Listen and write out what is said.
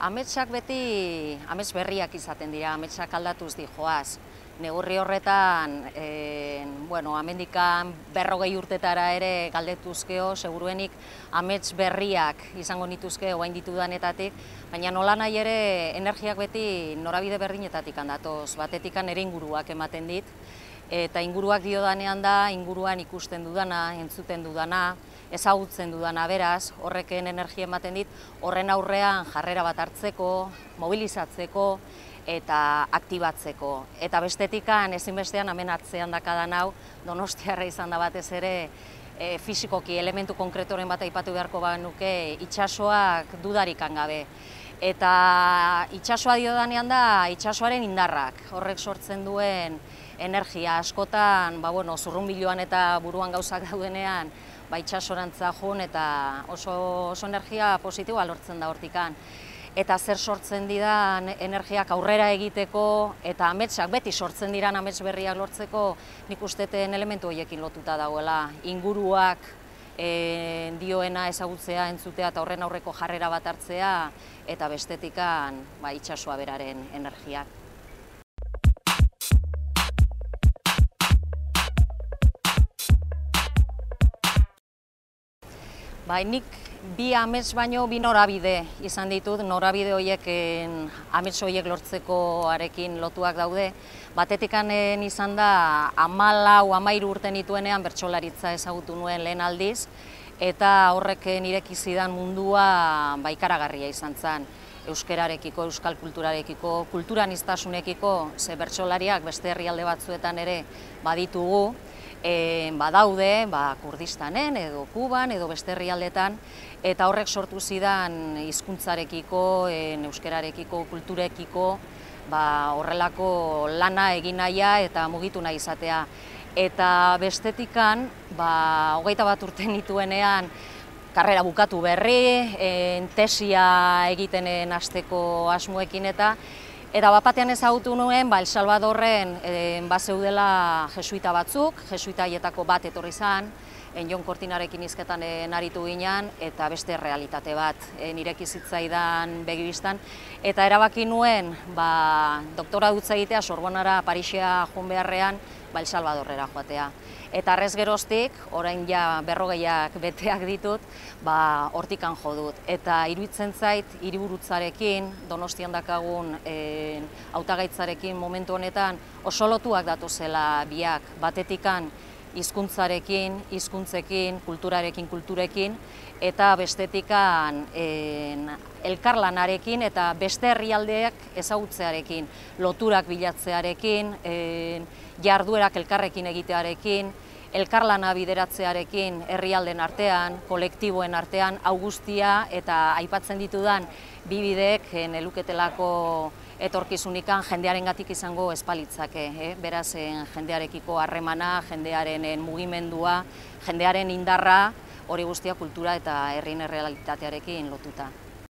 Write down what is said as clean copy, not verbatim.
Ametsak beti amets berriak izaten dira, ametsak aldatuz dijoaz. Neurri horretan, amendikan 40 urtetara ere galdetuzkeo, seguruenik amets berriak izango nituzke orain ditudanetatik, baina nola nahi ere energiak beti norabide berdinetatik handatoz, batetikan ere inguruak ematen dit, eta inguruak diodanean da, inguruan ikusten dudana, entzuten dudana, ezagutzen dudana beraz, horreken energia ematen dit, horren aurrean jarrera bat hartzeko, mobilizatzeko eta aktibatzeko. Eta bestetikan ezinbestean hemen atzean dakadan hau, Donostiarra izan da batez ere, fisikoki elementu konkretoren bat aipatu beharko banuke itsasoak dudarikan gabe. Eta itsasoa diodanean da itsasoaren indarrak, horrek sortzen duen energia askotan, zurrunbiloan eta buruan gauzak daudenean, itsasorantza joan eta oso energia positiboa lortzen da hortikan. Eta zer sortzen didan energiak aurrera egiteko eta ametsak beti sortzen diran amets berriak lortzeko nik usteten elementu horiekin lotuta dagoela. Inguruak dioena ezagutzea, entzutea eta horren aurreko jarrera bat hartzea eta bestetikan itsasoa beraren energiak. Nik bi amets baino bi norabide izan ditut, norabide horiek amets horiek lortzekoarekin lotuak daude. Batetikan izan da 14-13 urte nituenean bertsolaritza ezagutu nuen lehen aldiz, eta horrek nireki zidan mundua ikaragarria izan zen. Euskararekiko, euskal kulturarekiko, kulturaniztasunekiko, ze bertsolariak beste herrialde batzuetan ere baditugu, badaude Kurdistanen edo Kuban edo beste herrialdetan, eta horrek sortu zidan hizkuntzarekiko, euskararekiko, kulturekiko horrelako lana egin nahia eta mugitu nahi izatea. Eta bestetikan, 21 urte nituenean, karrera bukatu berri, tesia egiten hasteko asmoekin eta batean ezagutu nuen El Salvadorren bazeudela jesuita batzuk, jesuita haietako bat etorri zen, Jon Cortinarekin hizketan aritu ginen, eta beste realitate bat nireki zitzaidan begibistan. Eta erabaki nuen doktora dutza egitea Sorbonara, Parisea joan beharrean, El Salvadorrera joatea. Eta arrez geroztik, orain ja 40 beteak ditut, hortikan jo dut. Eta iruditzen zait, hiriburutzarekin, Donostian dakagun hautagaitzarekin momentu honetan, oso lotuak datozela biak, batetikan hizkuntzarekin, hizkuntzekin, kulturarekin, kulturekin, eta bestetikan elkarlanarekin eta beste herrialdeak ezagutzearekin, loturak bilatzearekin, jarduerak elkarrekin egitearekin, elkarlana bideratzearekin herrialden artean, kolektiboen artean, hau guztia eta aipatzen ditudan bi bideek eluketelako etorkizunikan jendearengatik izango espalitzake. Beraz, jendearekiko harremana, jendearen mugimendua, jendearen indarra, hori guztia kultura eta herrien errealitatearekin lotuta.